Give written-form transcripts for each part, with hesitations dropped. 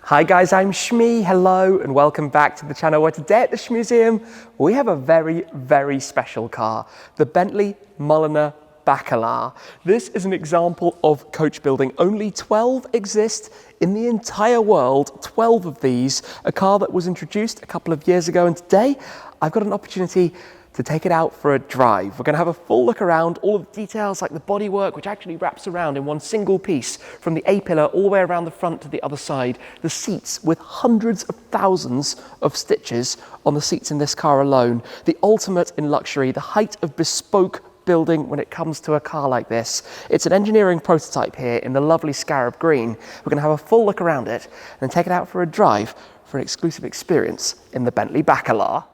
Hi guys, I'm Shmee, hello and welcome back to the channel where today at the Shmuseum we have a very special car, the Bentley Mulliner Bacalar. This is an example of coach building. Only 12 exist in the entire world, 12 of these, a car that was introduced a couple of years ago, and today I've got an opportunity to take it out for a drive. We're going to have a full look around, all of the details like the bodywork, which actually wraps around in one single piece from the A-pillar all the way around the front to the other side. The seats with hundreds of thousands of stitches on the seats in this car alone. The ultimate in luxury, the height of bespoke building when it comes to a car like this. It's an engineering prototype here in the lovely Scarab Green. We're going to have a full look around it and then take it out for a drive for an exclusive experience in the Bentley Bacalar.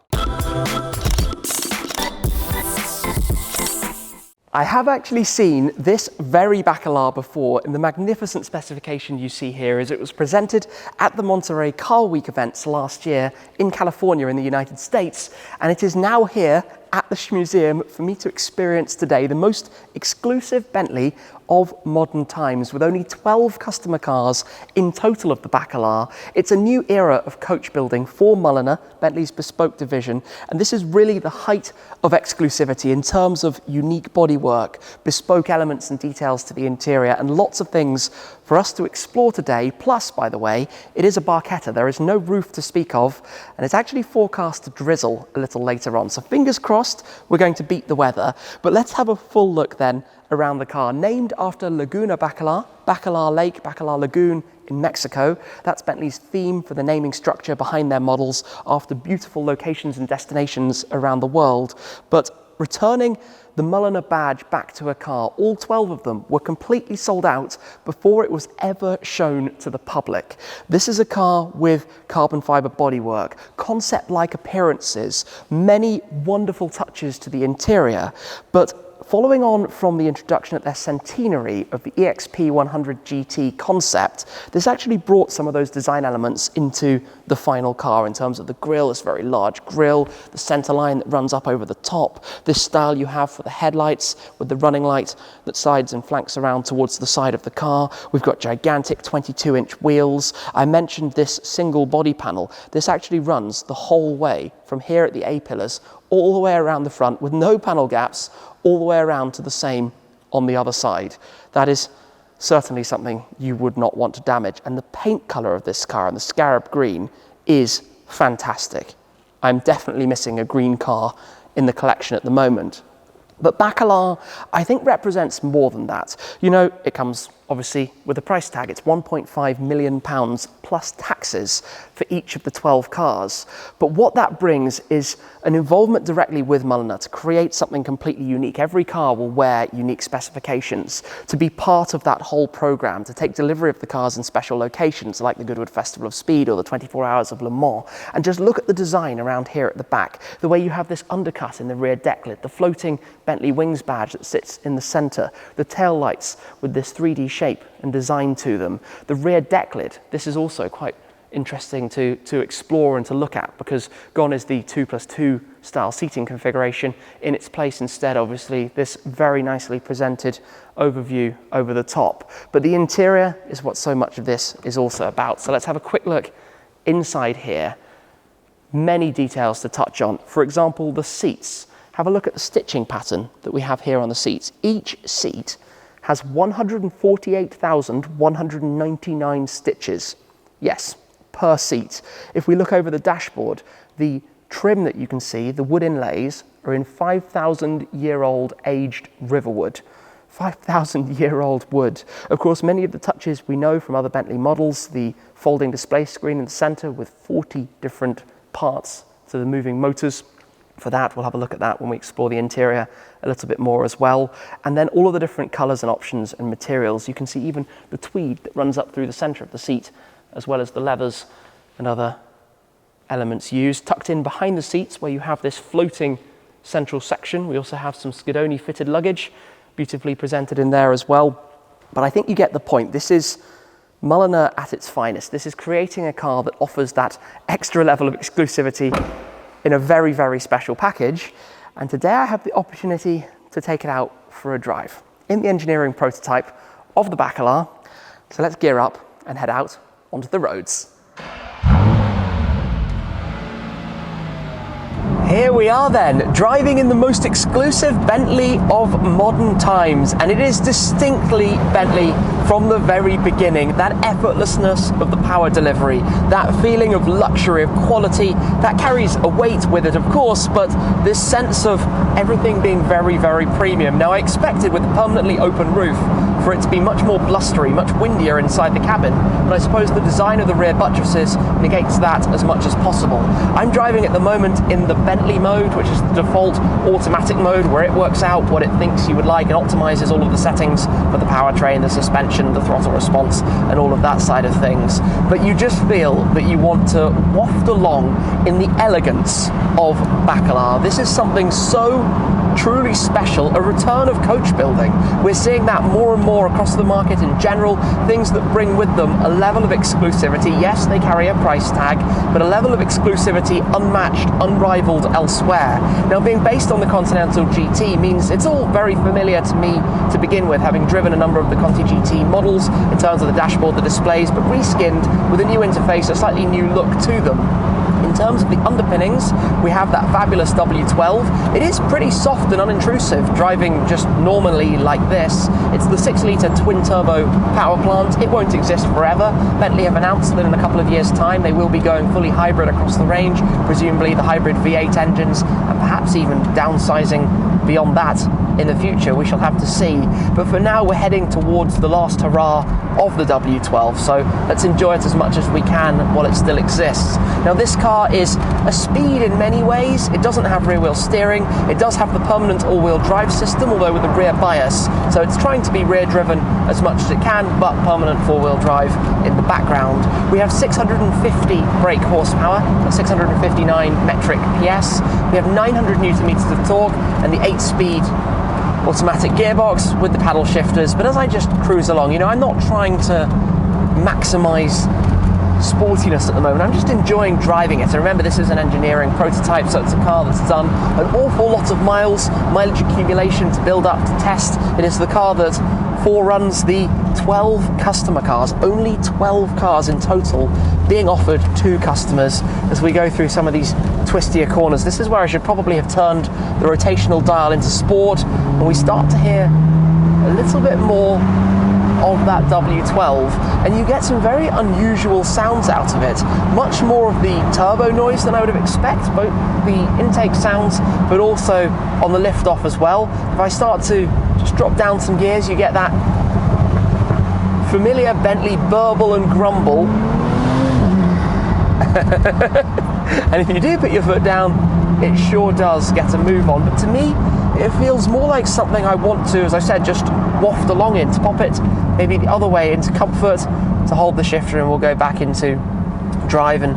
I have actually seen this very Bacalar before in the magnificent specification you see here as it was presented at the Monterey Car Week events last year in California in the United States, and it is now here at the Shmuseum for me to experience today the most exclusive Bentley of modern times, with only 12 customer cars in total of the Bacalar. It's a new era of coach building for Mulliner, Bentley's bespoke division, and this is really the height of exclusivity in terms of unique bodywork, bespoke elements and details to the interior, and lots of things for us to explore today. Plus, by the way, it is a Barchetta. There is no roof to speak of, and it's actually forecast to drizzle a little later on. So fingers crossed we're going to beat the weather. But let's have a full look then around the car. Named after Laguna Bacalar, Bacalar Lake, Bacalar Lagoon in Mexico. That's Bentley's theme for the naming structure behind their models, after beautiful locations and destinations around the world. But returning the Mulliner badge back to a car, all 12 of them were completely sold out before it was ever shown to the public. This is a car with carbon fiber bodywork, concept-like appearances, many wonderful touches to the interior, but following on from the introduction at their centenary of the EXP 100 GT concept, this actually brought some of those design elements into the final car in terms of the grille, this very large grille, the center line that runs up over the top, this style you have for the headlights with the running light that sides and flanks around towards the side of the car. We've got gigantic 22-inch wheels. I mentioned this single body panel. This actually runs the whole way from here at the A-pillars all the way around the front with no panel gaps, all the way around to the same on the other side. That is certainly something you would not want to damage. And the paint color of this car, and the Scarab Green, is fantastic. I'm definitely missing a green car in the collection at the moment. But Bacalar, I think, represents more than that. You know, it comes obviously with a price tag. It's £1.5 million plus taxes for each of the 12 cars. But what that brings is an involvement directly with Mulliner to create something completely unique. Every car will wear unique specifications, to be part of that whole program, to take delivery of the cars in special locations like the Goodwood Festival of Speed or the 24 Hours of Le Mans. And just look at the design around here at the back, the way you have this undercut in the rear deck lid, the floating Bentley Wings badge that sits in the center, the tail lights with this 3D shape and design to them, the rear deck lid. This is also quite interesting to explore and to look at, because gone is the 2+2 style seating configuration. In its place instead, obviously, this very nicely presented overview over the top. But the interior is what so much of this is also about. So let's have a quick look inside here. Many details to touch on. For example, the seats. Have a look at the stitching pattern that we have here on the seats. Each seat has 148,199 stitches. Yes, per seat. If we look over the dashboard, the trim that you can see, the wood inlays, are in 5,000-year-old aged riverwood. 5,000-year-old wood. Of course, many of the touches we know from other Bentley models, the folding display screen in the center with 40 different parts to the moving motors. For that, we'll have a look at that when we explore the interior a little bit more as well. And then all of the different colors and options and materials. You can see even the tweed that runs up through the center of the seat, as well as the leathers and other elements used. Tucked in behind the seats where you have this floating central section. We also have some Schedoni fitted luggage, beautifully presented in there as well. But I think you get the point. This is Mulliner at its finest. This is creating a car that offers that extra level of exclusivity in a very special package. And today I have the opportunity to take it out for a drive in the engineering prototype of the Bacalar. So let's gear up and head out onto the roads. Here we are then, driving in the most exclusive Bentley of modern times, and it is distinctly Bentley from the very beginning. That effortlessness of the power delivery, that feeling of luxury, of quality, that carries a weight with it, of course, but this sense of everything being very, very premium. Now, I expected with the permanently open roof for it to be much more blustery, much windier inside the cabin, but I suppose the design of the rear buttresses negates that as much as possible. I'm driving at the moment in the Bentley mode, which is the default automatic mode, where it works out what it thinks you would like and optimizes all of the settings for the powertrain, the suspension, the throttle response, and all of that side of things. But you just feel that you want to waft along in the elegance of Bacala. This is something so truly special, a return of coach building. We're seeing that more and more across the market in general, things that bring with them a level of exclusivity. Yes, they carry a price tag, but a level of exclusivity unmatched, unrivaled elsewhere. Now, being based on the Continental GT means it's all very familiar to me to begin with, having driven a number of the Conti GT models in terms of the dashboard, the displays, but reskinned with a new interface, a slightly new look to them. In terms of the underpinnings, we have that fabulous W12. It is pretty soft and unintrusive, driving just normally like this. It's the 6-litre twin-turbo power plant. It won't exist forever. Bentley have announced that in a couple of years' time they will be going fully hybrid across the range, presumably the hybrid V8 engines, and perhaps even downsizing beyond that in the future. We shall have to see. But for now, we're heading towards the last hurrah of the W12, so let's enjoy it as much as we can while it still exists. Now, this car is a speed in many ways. It doesn't have rear wheel steering. It does have the permanent all-wheel drive system, although with a rear bias, so it's trying to be rear driven as much as it can, but permanent four-wheel drive in the background. We have 650 brake horsepower, 659 metric PS. We have 900 newton meters of torque and the 8-speed automatic gearbox with the paddle shifters. But as I just cruise along, you know, I'm not trying to maximize sportiness at the moment. I'm just enjoying driving it. And remember, this is an engineering prototype, so it's a car that's done an awful lot of mileage accumulation to build up, to test. It is the car that foreruns the 12 customer cars, only 12 cars in total being offered to customers as we go through some of these twistier corners. This is where I should probably have turned the rotational dial into sport, and we start to hear a little bit more of that W12, and you get some very unusual sounds out of it. Much more of the turbo noise than I would have expected, both the intake sounds but also on the lift off as well. If I start to just drop down some gears, you get that familiar Bentley burble and grumble. And if you do put your foot down, it sure does get a move on. But to me, it feels more like something I want to, as I said, just waft along in, to pop it maybe the other way into comfort, to hold the shifter, and we'll go back into drive and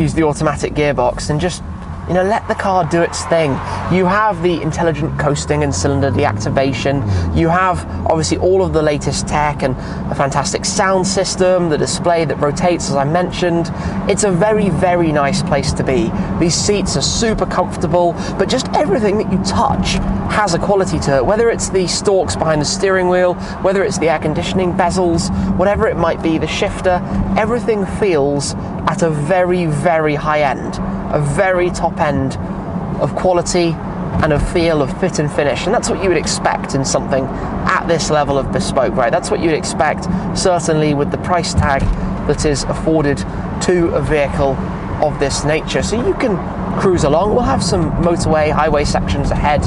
use the automatic gearbox and just, you know, let the car do its thing. You have the intelligent coasting and cylinder deactivation. You have obviously all of the latest tech and a fantastic sound system, the display that rotates, as I mentioned. It's a very, very nice place to be. These seats are super comfortable, but just everything that you touch has a quality to it, whether it's the stalks behind the steering wheel, whether it's the air conditioning bezels, whatever it might be, the shifter, everything feels at a very, very high end, a very top end of quality and a feel of fit and finish. And that's what you would expect in something at this level of bespoke, right? That's what you'd expect, certainly with the price tag that is afforded to a vehicle of this nature. So you can cruise along. We'll have some motorway, highway sections ahead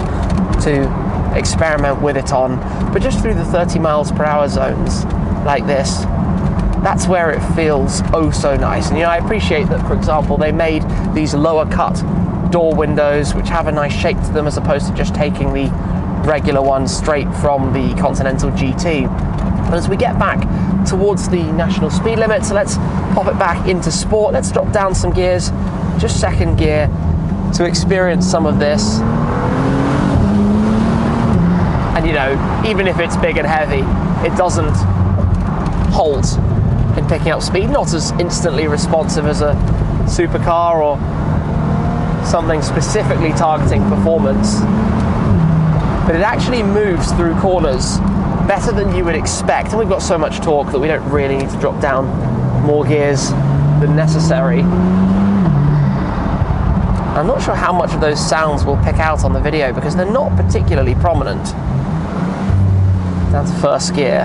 to experiment with it on, but just through the 30 miles per hour zones like this, that's where it feels oh so nice. And you know, I appreciate that, for example, they made these lower cut door windows which have a nice shape to them, as opposed to just taking the regular ones straight from the Continental GT. But as we get back towards the national speed limit, so let's pop it back into sport. Let's drop down some gears, just second gear, to experience some of this. And you know, even if it's big and heavy, it doesn't halt in picking up speed. Not as instantly responsive as a supercar or something specifically targeting performance, but it actually moves through corners better than you would expect. And we've got so much torque that we don't really need to drop down more gears than necessary. I'm not sure how much of those sounds we'll pick out on the video because they're not particularly prominent. Down to first gear.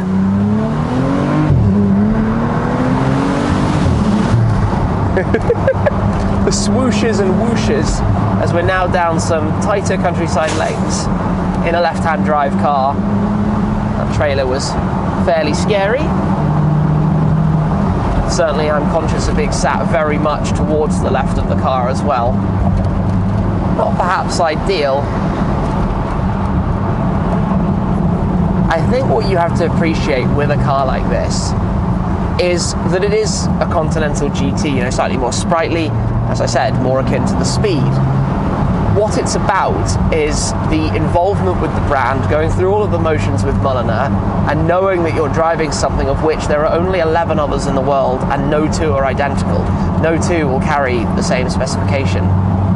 The swooshes and whooshes as we're now down some tighter countryside lanes in a left-hand drive car. That trailer was fairly scary. Certainly I'm conscious of being sat very much towards the left of the car as well. Not perhaps ideal. I think what you have to appreciate with a car like this is that it is a Continental GT, slightly more sprightly, as I said, more akin to the Speed. What it's about is the involvement with the brand, going through all of the motions with Mulliner, and knowing that you're driving something of which there are only 11 others in the world, and no two are identical. No two will carry the same specification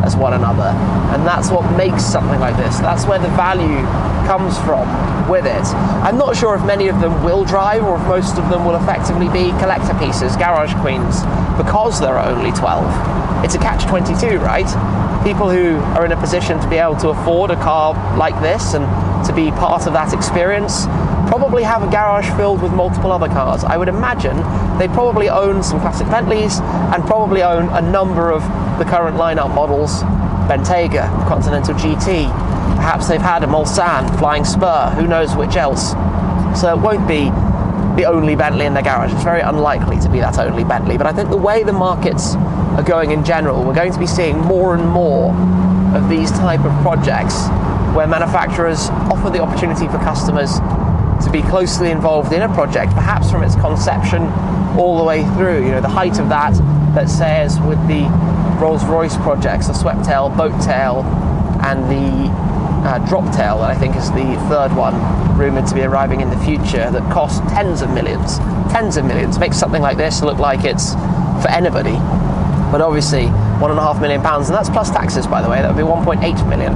as one another. And that's what makes something like this. That's where the value comes from with it. I'm not sure if many of them will drive or if most of them will effectively be collector pieces, garage queens, because there are only 12. It's a catch-22, right? People who are in a position to be able to afford a car like this and to be part of that experience probably have a garage filled with multiple other cars. I would imagine they probably own some classic Bentleys and probably own a number of the current lineup models, Bentayga, Continental GT, perhaps they've had a Mulsanne, Flying Spur, who knows which else. So it won't be the only Bentley in their garage. It's very unlikely to be that only Bentley, but I think the way the markets are going in general, we're going to be seeing more and more of these type of projects where manufacturers offer the opportunity for customers to be closely involved in a project, perhaps from its conception all the way through. The height of that, let's say, is with the Rolls-Royce projects, the Sweptail, Boattail, and the Droptail, that I think is the third one, rumoured to be arriving in the future, that cost tens of millions. Makes something like this look like it's for anybody. But obviously, £1.5 million, and that's plus taxes, by the way. That would be £1.8 million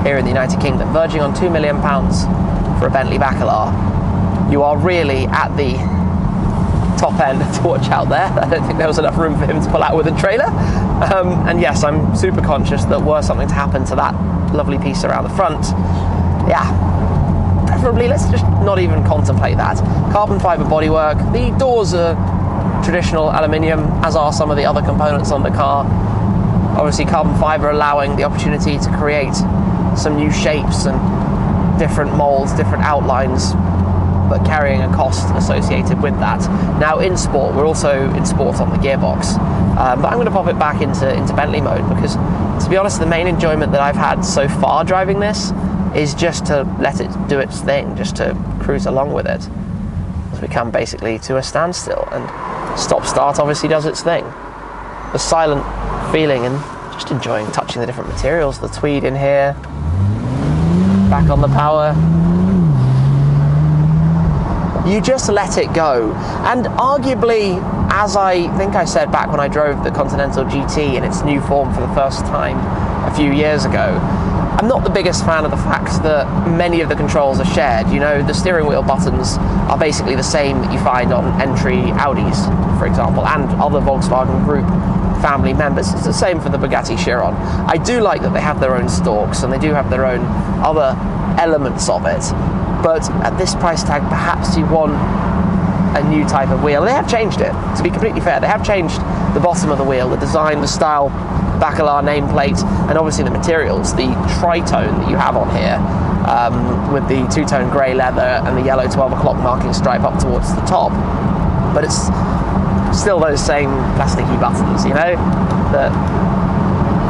here in the United Kingdom, verging on £2 million for a Bentley Bacalar. You are really at the top end to watch out there. I don't think there was enough room for him to pull out with a trailer. And yes, I'm super conscious that were something to happen to that lovely piece around the front, preferably let's just not even contemplate that. Carbon fibre bodywork. The doors are traditional aluminium, as are some of the other components on the car. Obviously carbon fibre allowing the opportunity to create some new shapes and different moulds, different outlines, but carrying a cost associated with that. Now in sport, we're also in sport on the gearbox, but I'm going to pop it back into Bentley mode because, to be honest, the main enjoyment that I've had so far driving this is just to let it do its thing, just to cruise along with it as we come basically to a standstill, and stop-start obviously does its thing. The silent feeling and just enjoying touching the different materials, the tweed in here, back on the power. You just let it go. And arguably, as I think I said back when I drove the Continental GT in its new form for the first time a few years ago, I'm not the biggest fan of the fact that many of the controls are shared. The steering wheel buttons are basically the same that you find on entry Audis, for example, and other Volkswagen Group family members. It's the same for the Bugatti Chiron. I do like that they have their own stalks and they do have their own other elements of it. But at this price tag, perhaps you want a new type of wheel. They have changed it, to be completely fair. They have changed the bottom of the wheel, the design, the style, Bacalar nameplate, and obviously the materials. The tritone that you have on here, with the two-tone grey leather and the yellow 12 o'clock marking stripe up towards the top. But it's still those same plasticky buttons,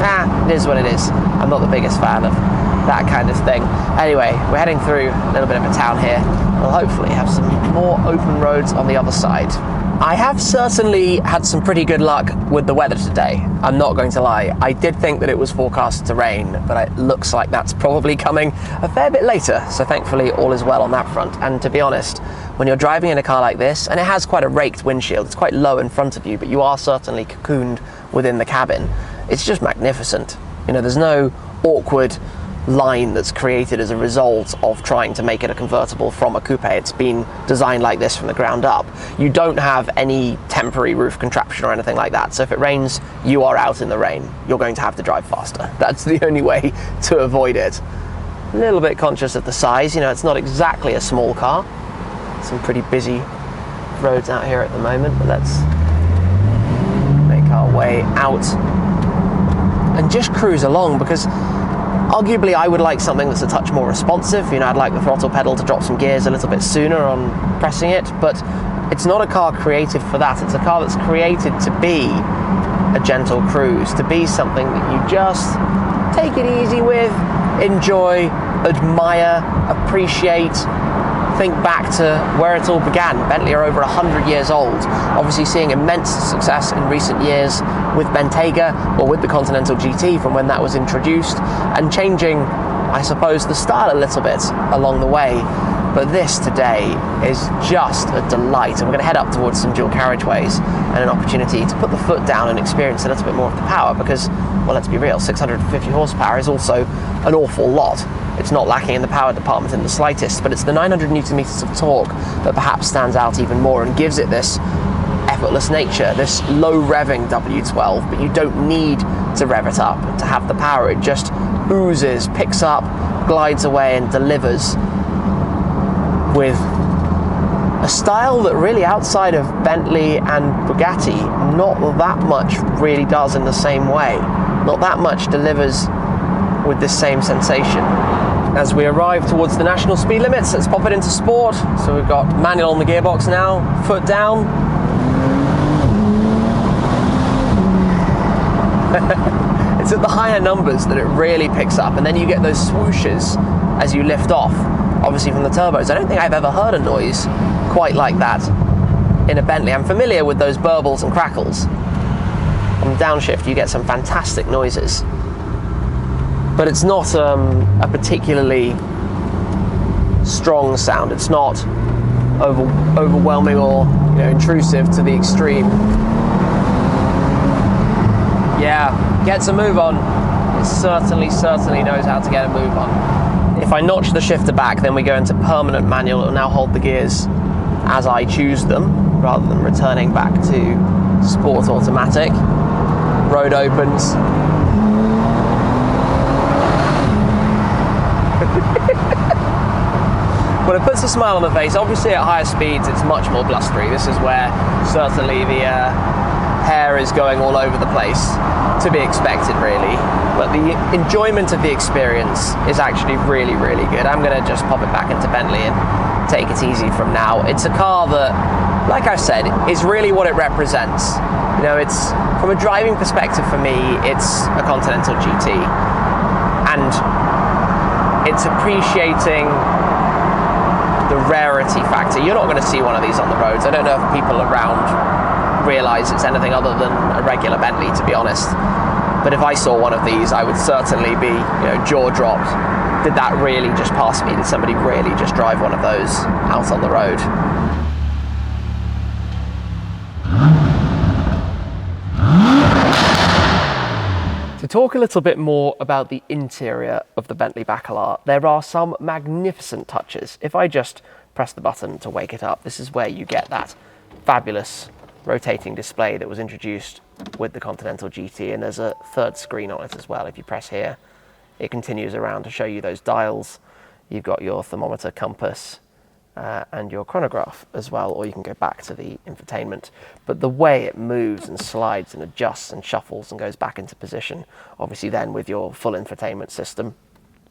that, it is what it is. I'm not the biggest fan of that kind of thing. Anyway, we're heading through a little bit of a town here. We'll hopefully have some more open roads on the other side. I have certainly had some pretty good luck with the weather today. I'm not going to lie. I did think that it was forecast to rain, but it looks like that's probably coming a fair bit later. So thankfully all is well on that front. And to be honest, when you're driving in a car like this, and it has quite a raked windshield, it's quite low in front of you, but you are certainly cocooned within the cabin. It's just magnificent. There's no awkward line that's created as a result of trying to make it a convertible from a coupe. It's been designed like this from the ground up. You don't have any temporary roof contraption or anything like that. So if it rains, you are out in the rain. You're going to have to drive faster. That's the only way to avoid it. A little bit conscious of the size. You know, it's not exactly a small car. Some pretty busy roads out here at the moment, but let's make our way out and just cruise along, because arguably I would like something that's a touch more responsive. You know, I'd like the throttle pedal to drop some gears a little bit sooner on pressing it, but it's not a car created for that. It's a car that's created to be a gentle cruise, to be something that you just take it easy with, enjoy, admire, appreciate. Think back to where it all began. Bentley are over 100 years old, obviously seeing immense success in recent years with Bentayga or with the Continental GT from when that was introduced, and changing, I suppose, the style a little bit along the way. But this today is just a delight, and we're going to head up towards some dual carriageways and an opportunity to put the foot down and experience a little bit more of the power, because, well, let's be real, 650 horsepower is also an awful lot. It's not lacking in the power department in the slightest, but it's the 900 newton meters of torque that perhaps stands out even more and gives it this effortless nature, this low revving W12, but you don't need to rev it up to have the power. It just oozes, picks up, glides away and delivers with a style that really, outside of Bentley and Bugatti, not that much really does in the same way. Not that much delivers with this same sensation. As we arrive towards the national speed limits, let's pop it into sport. So we've got manual on the gearbox now, foot down. It's at the higher numbers that it really picks up, and then you get those swooshes as you lift off, obviously from the turbos. I don't think I've ever heard a noise quite like that in a Bentley. I'm familiar with those burbles and crackles. On downshift you get some fantastic noises, but it's not a particularly strong sound. It's not overwhelming or, you know, intrusive to the extreme. Yeah, gets a move on. It certainly knows how to get a move on. If I notch the shifter back, then we go into permanent manual. It will now hold the gears as I choose them, rather than returning back to sport automatic. Road opens. Well, it puts a smile on the face. Obviously at higher speeds it's much more blustery. This is where certainly the hair is going all over the place, to be expected really. But the enjoyment of the experience is actually really good. I'm going to just pop it back into Bentley and take it easy from now. It's a car that, like I said, is really what it represents. You know, it's, from a driving perspective for me, it's a Continental GT. And it's appreciating the rarity factor. You're not going to see one of these on the roads. I don't know if people around realise it's anything other than a regular Bentley, to be honest. But if I saw one of these, I would certainly be, you know, jaw dropped. Did that really just pass me? Did somebody really just drive one of those out on the road? To talk a little bit more about the interior of the Bentley Bacala, there are some magnificent touches. If I just press the button to wake it up, this is where you get that fabulous rotating display that was introduced with the Continental GT, and there's a third screen on it as well. If you press here, it continues around to show you those dials. You've got your thermometer, compass, and your chronograph as well, or you can go back to the infotainment. But the way it moves and slides and adjusts and shuffles and goes back into position, obviously then with your full infotainment system,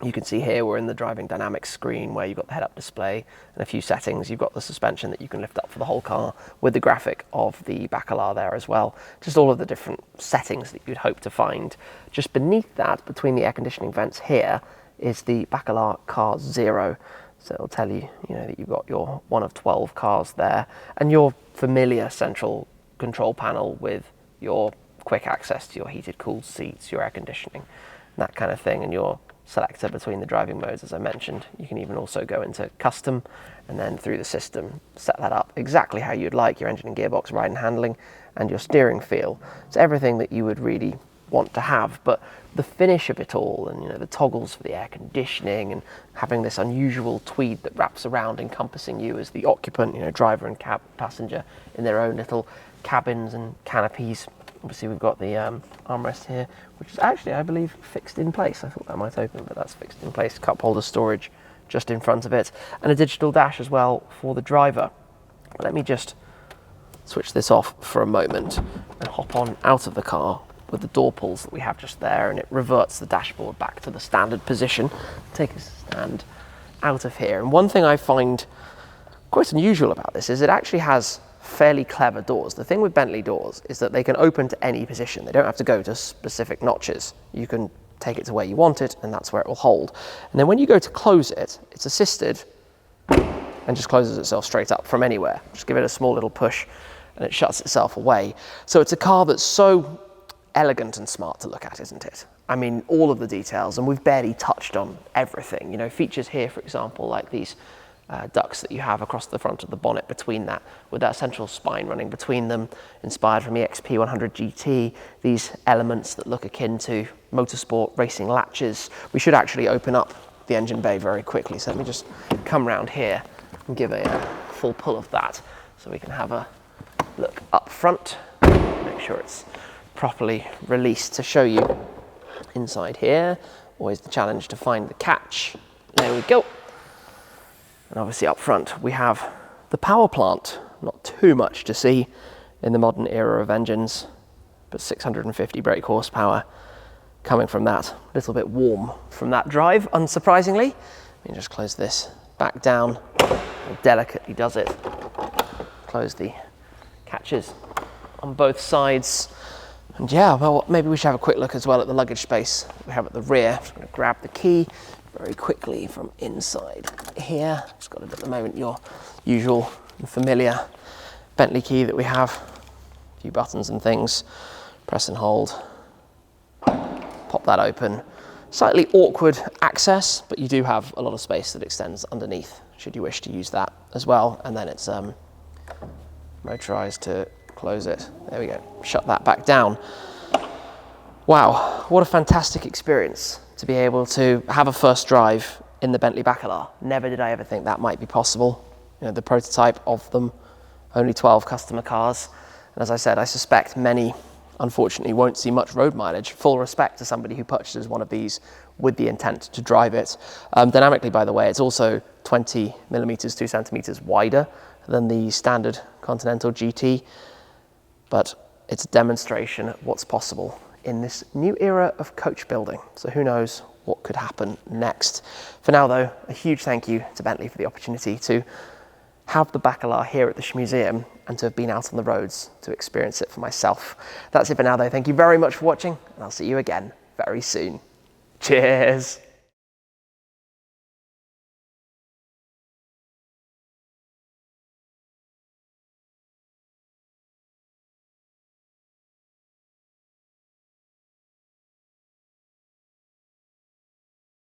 you can see here we're in the driving dynamics screen where you've got the head-up display and a few settings. You've got the suspension that you can lift up for the whole car with the graphic of the Bacala there as well. Just all of the different settings that you'd hope to find. Just beneath that, between the air conditioning vents here, is the Bacala Car Zero. So it'll tell you, that you've got your one of 12 cars there, and your familiar central control panel with your quick access to your heated, cooled seats, your air conditioning, that kind of thing, and your selector between the driving modes, as I mentioned. You can even also go into custom and then through the system set that up exactly how you'd like, your engine and gearbox, ride and handling, and your steering feel. It's everything that you would really want to have. But the finish of it all, and the toggles for the air conditioning, and having this unusual tweed that wraps around, encompassing you as the occupant, driver and passenger in their own little cabins and canopies. Obviously we've got the armrest here, which is actually, I believe, fixed in place. I thought that might open, but that's fixed in place. Cup holder storage just in front of it, and a digital dash as well for the driver. Let me just switch this off for a moment and hop on out of the car with the door pulls that we have just there, and it reverts the dashboard back to the standard position. Take a stand out of here. And one thing I find quite unusual about this is it actually has fairly clever doors. The thing with Bentley doors is that they can open to any position. They don't have to go to specific notches. You can take it to where you want it, and that's where it will hold. And then when you go to close it, it's assisted and just closes itself straight up from anywhere. Just give it a small little push and it shuts itself away. So it's a car that's so elegant and smart to look at, isn't it? I mean, all of the details, and we've barely touched on everything. Features here, for example, like these ducts that you have across the front of the bonnet between that, with that central spine running between them, inspired from the XP100 GT, these elements that look akin to motorsport racing latches. We should actually open up the engine bay very quickly, so let me just come round here and give a full pull of that so we can have a look up front, make sure it's properly released to show you inside here. Always the challenge to find the catch. There we go. And obviously up front we have the power plant. Not too much to see in the modern era of engines, but 650 brake horsepower coming from that. A little bit warm from that drive, unsurprisingly. Let me just close this back down. Delicately does it. Close the catches on both sides. And yeah, well, maybe we should have a quick look as well at the luggage space we have at the rear. I'm just going to grab the key very quickly from inside here. Just got at the moment your usual and familiar Bentley key that we have. A few buttons and things. Press and hold. Pop that open. Slightly awkward access, but you do have a lot of space that extends underneath, should you wish to use that as well. And then it's motorized to close it. There we go. Shut that back down. Wow, what a fantastic experience to be able to have a first drive in the Bentley Bacala. Never did I ever think that might be possible. The prototype of them, only 12 customer cars. And as I said, I suspect many, unfortunately, won't see much road mileage. Full respect to somebody who purchases one of these with the intent to drive it. Dynamically, by the way, it's also 20 millimeters, 2 centimeters wider than the standard Continental GT, but it's a demonstration of what's possible in this new era of coach building. So who knows what could happen next. For now though, a huge thank you to Bentley for the opportunity to have the Bacala here at the Schmuseum and to have been out on the roads to experience it for myself. That's it for now though. Thank you very much for watching, and I'll see you again very soon. Cheers.